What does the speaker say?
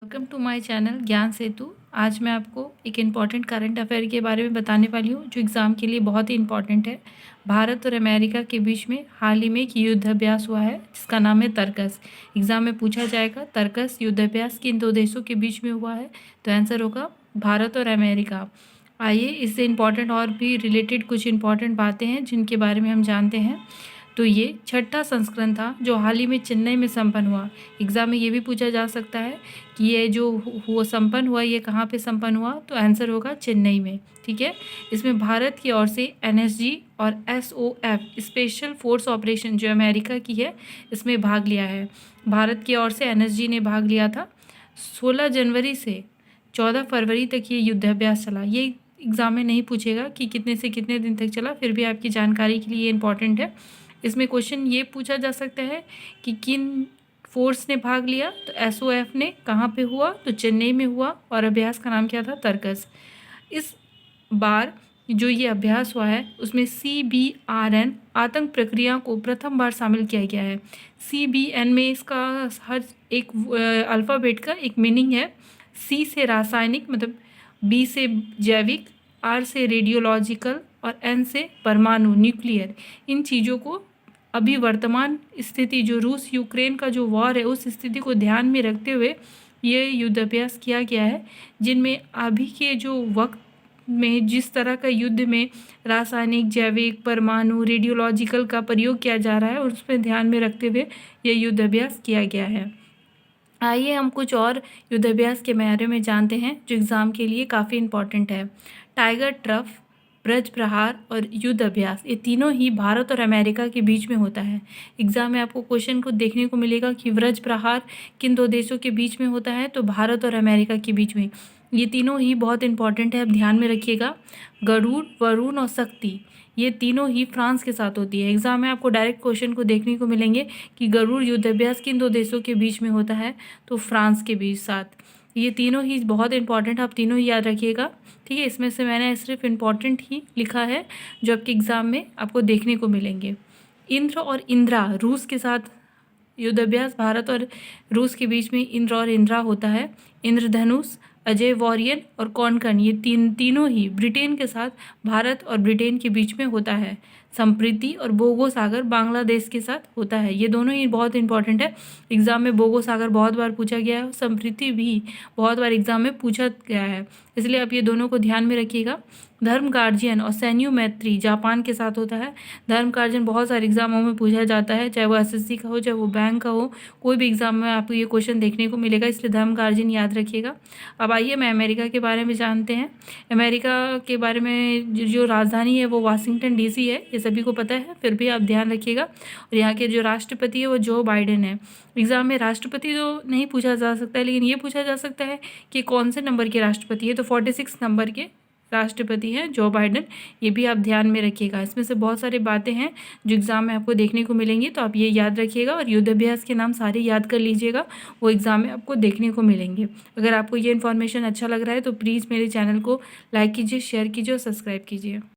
Welcome to my channel ज्ञान सेतु। आज मैं आपको एक इम्पॉर्टेंट करंट अफेयर के बारे में बताने वाली हूँ जो एग्ज़ाम के लिए बहुत ही इम्पॉर्टेंट है। भारत और अमेरिका के बीच में हाल ही में एक युद्धाभ्यास हुआ है जिसका नाम है तर्कस। एग्ज़ाम में पूछा जाएगा तर्कस युद्धाभ्यास किन दो देशों के बीच में हुआ है, तो आंसर होगा भारत और अमेरिका। आइए इससे इम्पॉर्टेंट और भी रिलेटेड कुछ इम्पॉर्टेंट बातें हैं जिनके बारे में हम जानते हैं। तो ये छठा संस्करण था जो हाल ही में चेन्नई में संपन्न हुआ। एग्ज़ाम में ये भी पूछा जा सकता है कि ये जो हुआ संपन्न हुआ ये कहाँ पे संपन्न हुआ, तो आंसर होगा चेन्नई में। ठीक है, इसमें भारत की ओर से एनएसजी और एसओएफ स्पेशल फोर्स ऑपरेशन जो अमेरिका की है इसमें भाग लिया है। भारत की ओर से एनएसजी ने भाग लिया था। 16 जनवरी से 14 फरवरी तक ये युद्धाभ्यास चला। ये एग्ज़ाम में नहीं पूछेगा कि कितने से कितने दिन तक चला, फिर भी आपकी जानकारी के लिए इम्पॉर्टेंट है। इसमें क्वेश्चन ये पूछा जा सकता है कि किन फोर्स ने भाग लिया, तो एसओएफ ने कहाँ पे हुआ, तो चेन्नई में हुआ और अभ्यास का नाम क्या था, तर्कस। इस बार जो ये अभ्यास हुआ है उसमें CBRN आतंक प्रक्रिया को प्रथम बार शामिल किया गया है। CBN में इसका हर एक अल्फ़ाबेट का एक मीनिंग है। C से रासायनिक मतलब B से जैविक, R से रेडियोलॉजिकल और N से परमाणु न्यूक्लियर। इन चीज़ों को अभी वर्तमान स्थिति जो रूस यूक्रेन का जो वॉर है उस स्थिति को ध्यान में रखते हुए ये युद्धाभ्यास किया गया है, जिनमें अभी के जो वक्त में जिस तरह का युद्ध में रासायनिक, जैविक, परमाणु, रेडियोलॉजिकल का प्रयोग किया जा रहा है उस पर ध्यान में रखते हुए ये युद्धाभ्यास किया गया है। आइए हम कुछ और युद्धाभ्यास के बारे में जानते हैं जो एग्ज़ाम के लिए काफ़ी इम्पॉर्टेंट है। टाइगर ट्रफ, ब्रज प्रहार और युद्ध अभ्यास ये तीनों ही भारत और अमेरिका के बीच में होता है। एग्ज़ाम में आपको क्वेश्चन को देखने को मिलेगा कि ब्रज प्रहार किन दो देशों के बीच में होता है, तो भारत और अमेरिका के बीच में। ये तीनों ही बहुत इंपॉर्टेंट है, आप ध्यान में रखिएगा। गरुड़, वरुण और शक्ति ये तीनों ही फ्रांस के साथ होती है। एग्ज़ाम में आपको डायरेक्ट क्वेश्चन को देखने को मिलेंगे कि गरुड़ युद्धाभ्यास किन दो देशों के बीच में होता है, तो फ्रांस के बीच साथ। ये तीनों ही बहुत इंपॉर्टेंट, आप तीनों ही याद रखिएगा। ठीक है, इसमें से मैंने सिर्फ इम्पॉर्टेंट ही लिखा है जो आपके एग्ज़ाम में आपको देखने को मिलेंगे। इंद्र और इंद्रा रूस के साथ युद्धाभ्यास भारत और रूस के बीच में इंद्र और इंद्रा होता है। इंद्रधनुष, अजय वॉरियन और कॉनकन ये तीनों ही ब्रिटेन के साथ भारत और ब्रिटेन के बीच में होता है। संप्रीति और बोगो सागर बांग्लादेश के साथ होता है। ये दोनों ही बहुत इंपॉर्टेंट है। एग्ज़ाम में बोगो सागर बहुत बार पूछा गया है, संप्रीति भी बहुत बार एग्ज़ाम में पूछा गया है, इसलिए आप ये दोनों को ध्यान में रखिएगा। धर्म गार्जियन और सैन्यू मैत्री जापान के साथ होता है। धर्म गार्जियन बहुत सारे एग्जामों में पूछा जाता है, चाहे वो SSC का हो चाहे वो बैंक का हो, कोई भी एग्जाम में आपको ये क्वेश्चन देखने को मिलेगा, इसलिए धर्म गार्जियन याद रखिएगा। अब आइए मैं अमेरिका के बारे में जानते हैं। अमेरिका के बारे में जो राजधानी है वो वाशिंगटन DC है, ये सभी को पता है, फिर भी आप ध्यान रखिएगा। और यहाँ के जो राष्ट्रपति है वो जो बाइडेन है। एग्ज़ाम में राष्ट्रपति तो नहीं पूछा जा सकता है, लेकिन ये पूछा जा सकता है कि कौन से नंबर के राष्ट्रपति है, तो 46 नंबर के राष्ट्रपति हैं जो बाइडेन। ये भी आप ध्यान में रखिएगा। इसमें से बहुत सारी बातें हैं जो एग्ज़ाम में आपको देखने को मिलेंगी, तो आप ये याद रखिएगा और युद्धाभ्यास के नाम सारे याद कर लीजिएगा, वो एग्ज़ाम में आपको देखने को मिलेंगे। अगर आपको ये इन्फॉर्मेशन अच्छा लग रहा है तो प्लीज़ मेरे चैनल को लाइक कीजिए, शेयर कीजिए और सब्सक्राइब कीजिए।